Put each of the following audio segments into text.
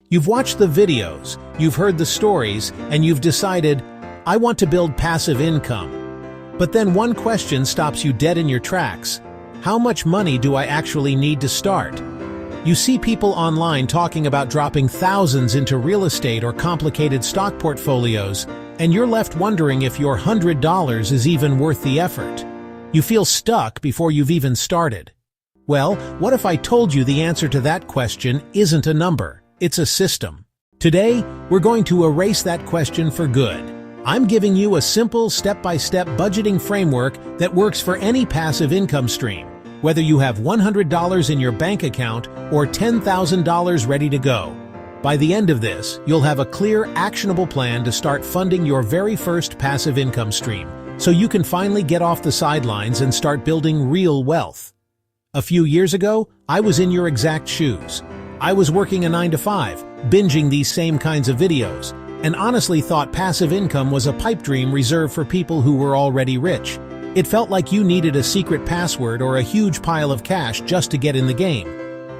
You've watched the videos, you've heard the stories, and you've decided, I want to build passive income. But then one question stops you dead in your tracks. How much money do I actually need to start? You see people online talking about dropping thousands into real estate or complicated stock portfolios, and you're left wondering if your $100 is even worth the effort. You feel stuck before you've even started. Well, what if I told you the answer to that question isn't a number, it's a system? Today, we're going to erase that question for good. I'm giving you a simple step-by-step budgeting framework that works for any passive income stream, whether you have $100 in your bank account or $10,000 ready to go. By the end of this, you'll have a clear, actionable plan to start funding your very first passive income stream, so you can finally get off the sidelines and start building real wealth. A few years ago, I was in your exact shoes. I was working a 9-to-5, binging these same kinds of videos, and honestly thought passive income was a pipe dream reserved for people who were already rich. It felt like you needed a secret password or a huge pile of cash just to get in the game.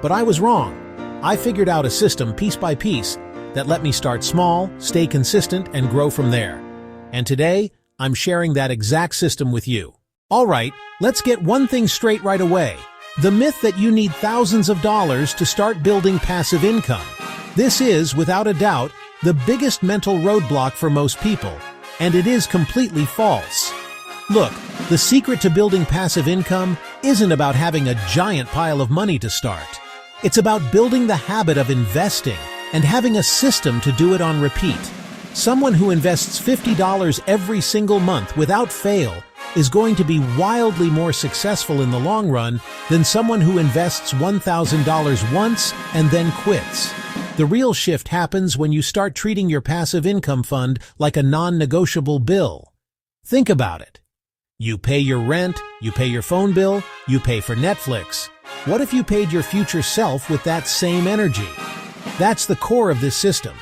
But I was wrong. I figured out a system piece by piece that let me start small, stay consistent, and grow from there. And today, I'm sharing that exact system with you. All right, let's get one thing straight right away. The myth that you need thousands of dollars to start building passive income. This is, without a doubt, the biggest mental roadblock for most people, and it is completely false. Look, the secret to building passive income isn't about having a giant pile of money to start. It's about building the habit of investing and having a system to do it on repeat. Someone who invests $50 every single month without fail is going to be wildly more successful in the long run than someone who invests $1,000 once and then quits. The real shift happens when you start treating your passive income fund like a non-negotiable bill. Think about it. You pay your rent, you pay your phone bill, you pay for Netflix. What if you paid your future self with that same energy? That's the core of this system.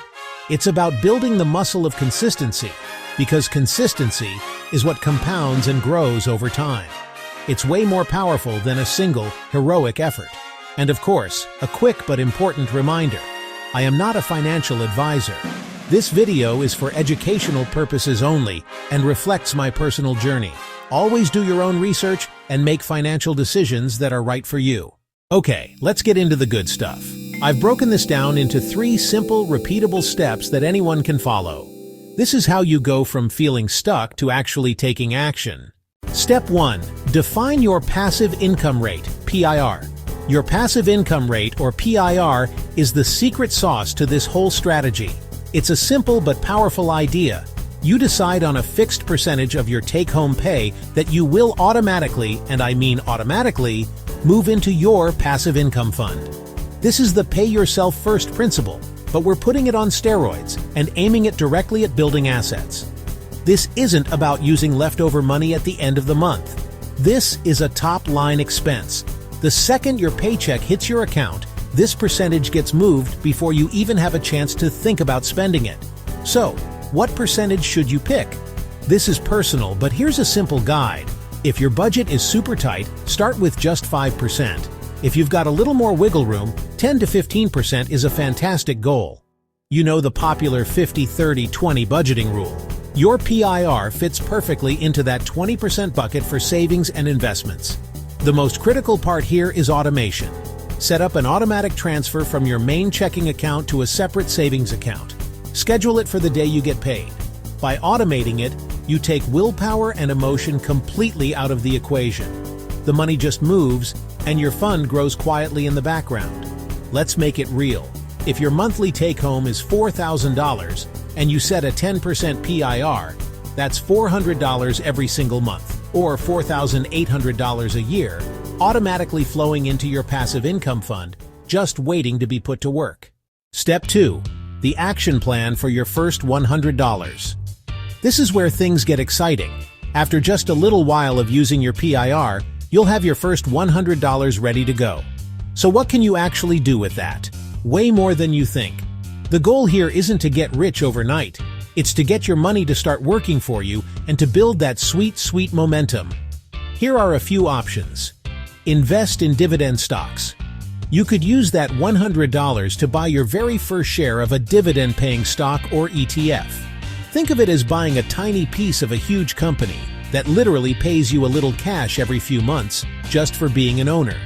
It's about building the muscle of consistency, because consistency is what compounds and grows over time. It's way more powerful than a single, heroic effort. And of course, a quick but important reminder. I am not a financial advisor. This video is for educational purposes only and reflects my personal journey. Always do your own research and make financial decisions that are right for you. Okay, let's get into the good stuff. I've broken this down into 3 simple, repeatable steps that anyone can follow. This is how you go from feeling stuck to actually taking action. Step 1. Define your passive income rate, PIR. Your passive income rate, or PIR, is the secret sauce to this whole strategy. It's a simple but powerful idea. You decide on a fixed percentage of your take-home pay that you will automatically, and I mean automatically, move into your passive income fund. This is the pay-yourself-first principle, but we're putting it on steroids and aiming it directly at building assets. This isn't about using leftover money at the end of the month. This is a top-line expense. The second your paycheck hits your account, this percentage gets moved before you even have a chance to think about spending it. So, what percentage should you pick? This is personal, but here's a simple guide. If your budget is super tight, start with just 5%. If you've got a little more wiggle room, 10 to 15% is a fantastic goal. You know the popular 50-30-20 budgeting rule. Your PIR fits perfectly into that 20% bucket for savings and investments. The most critical part here is automation. Set up an automatic transfer from your main checking account to a separate savings account. Schedule it for the day you get paid. By automating it, you take willpower and emotion completely out of the equation. The money just moves, and your fund grows quietly in the background. Let's make it real. If your monthly take-home is $4,000 and you set a 10% PIR, that's $400 every single month, or $4,800 a year, automatically flowing into your passive income fund, just waiting to be put to work. Step 2. The action plan for your first $100. This is where things get exciting. After just a little while of using your PIR, you'll have your first $100 ready to go. So what can you actually do with that? Way more than you think. The goal here isn't to get rich overnight. It's to get your money to start working for you and to build that sweet, sweet momentum. Here are a few options. Invest in dividend stocks. You could use that $100 to buy your very first share of a dividend-paying stock or ETF. Think of it as buying a tiny piece of a huge company that literally pays you a little cash every few months just for being an owner.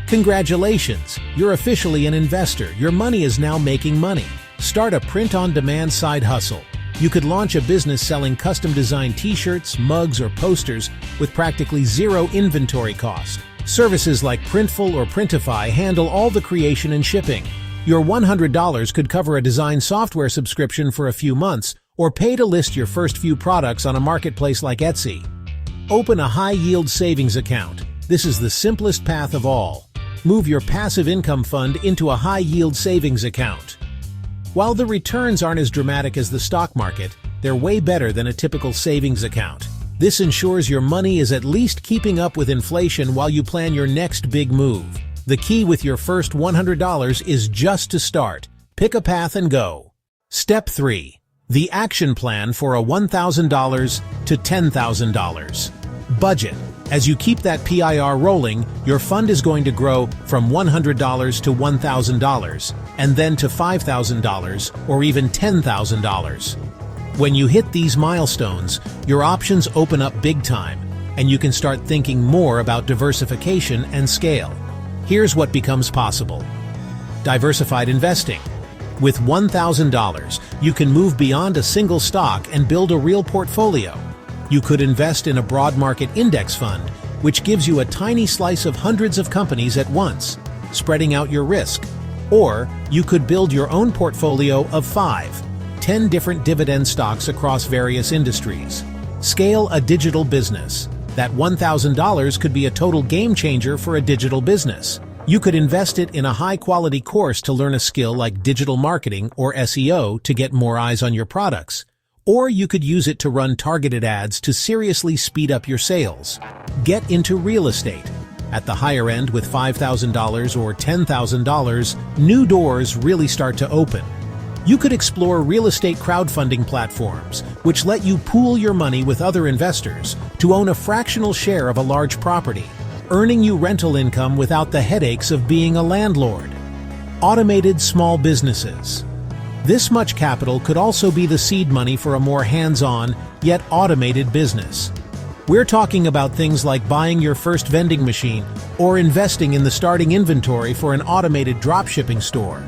Congratulations, you're officially an investor. Your money is now making money. Start a print-on-demand side hustle. You could launch a business selling custom-designed t-shirts, mugs, or posters with practically zero inventory cost. Services like Printful or Printify handle all the creation and shipping. Your $100 could cover a design software subscription for a few months or pay to list your first few products on a marketplace like Etsy. Open a high-yield savings account. This is the simplest path of all. Move your passive income fund into a high-yield savings account. While the returns aren't as dramatic as the stock market, they're way better than a typical savings account. This ensures your money is at least keeping up with inflation while you plan your next big move. The key with your first $100 is just to start. Pick a path and go. Step 3. The action plan for a $1,000 to $10,000. Budget. As you keep that PIR rolling, your fund is going to grow from $100 to $1,000, and then to $5,000 or even $10,000. When you hit these milestones, your options open up big time, and you can start thinking more about diversification and scale. Here's what becomes possible. Diversified investing. With $1,000, you can move beyond a single stock and build a real portfolio. You could invest in a broad market index fund, which gives you a tiny slice of hundreds of companies at once, spreading out your risk. Or you could build your own portfolio of 10 different dividend stocks across various industries. Scale a digital business. That $1,000 could be a total game changer for a digital business. You could invest it in a high-quality course to learn a skill like digital marketing or SEO to get more eyes on your products. Or you could use it to run targeted ads to seriously speed up your sales. Get into real estate. At the higher end with $5,000 or $10,000, new doors really start to open. You could explore real estate crowdfunding platforms, which let you pool your money with other investors to own a fractional share of a large property, earning you rental income without the headaches of being a landlord. Automated small businesses. This much capital could also be the seed money for a more hands-on, yet automated business. We're talking about things like buying your first vending machine or investing in the starting inventory for an automated dropshipping store.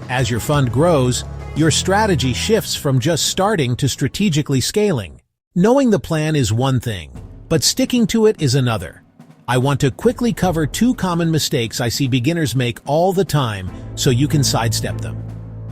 As your fund grows, your strategy shifts from just starting to strategically scaling. Knowing the plan is one thing, but sticking to it is another. I want to quickly cover 2 common mistakes I see beginners make all the time so you can sidestep them.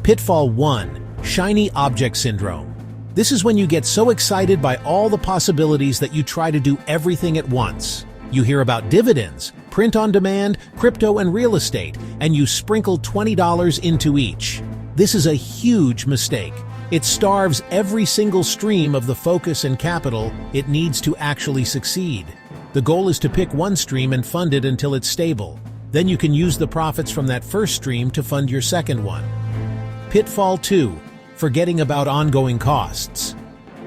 Pitfall 1. Shiny object syndrome. This is when you get so excited by all the possibilities that you try to do everything at once. You hear about dividends, print on demand, crypto, and real estate, and you sprinkle $20 into each. This is a huge mistake. It starves every single stream of the focus and capital it needs to actually succeed. The goal is to pick one stream and fund it until it's stable. Then you can use the profits from that first stream to fund your second one. Pitfall 2. Forgetting about ongoing costs.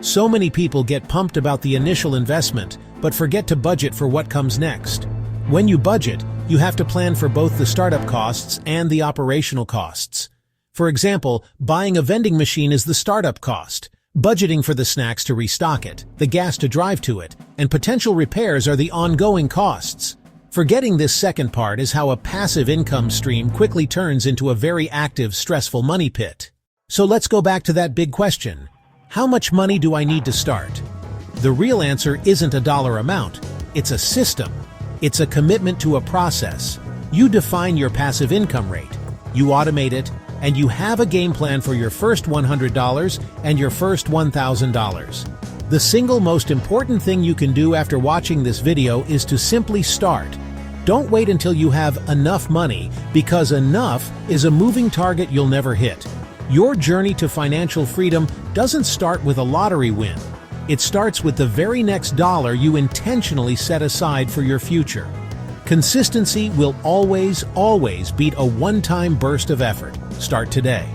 So many people get pumped about the initial investment, but forget to budget for what comes next. When you budget, you have to plan for both the startup costs and the operational costs. For example, buying a vending machine is the startup cost. Budgeting for the snacks to restock it, the gas to drive to it, and potential repairs are the ongoing costs. Forgetting this second part is how a passive income stream quickly turns into a very active, stressful money pit. So let's go back to that big question. How much money do I need to start? The real answer isn't a dollar amount. It's a system. It's a commitment to a process. You define your passive income rate. You automate it, and you have a game plan for your first $100 and your first $1,000. The single most important thing you can do after watching this video is to simply start. Don't wait until you have enough money, because enough is a moving target you'll never hit. Your journey to financial freedom doesn't start with a lottery win. It starts with the very next dollar you intentionally set aside for your future. Consistency will always beat a one-time burst of effort. Start today.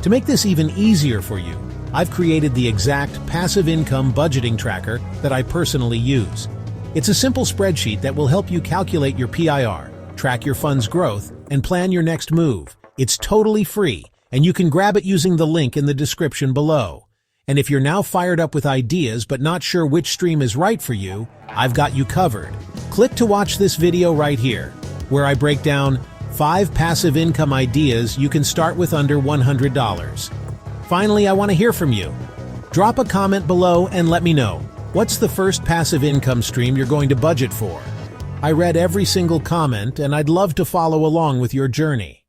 To make this even easier for you, I've created the exact passive income budgeting tracker that I personally use. It's a simple spreadsheet that will help you calculate your PIR, track your fund's growth, and plan your next move. It's totally free, and you can grab it using the link in the description below. And if you're now fired up with ideas but not sure which stream is right for you, I've got you covered. Click to watch this video right here, where I break down 5 passive income ideas you can start with under $100. Finally, I want to hear from you. Drop a comment below and let me know, what's the first passive income stream you're going to budget for? I read every single comment and I'd love to follow along with your journey.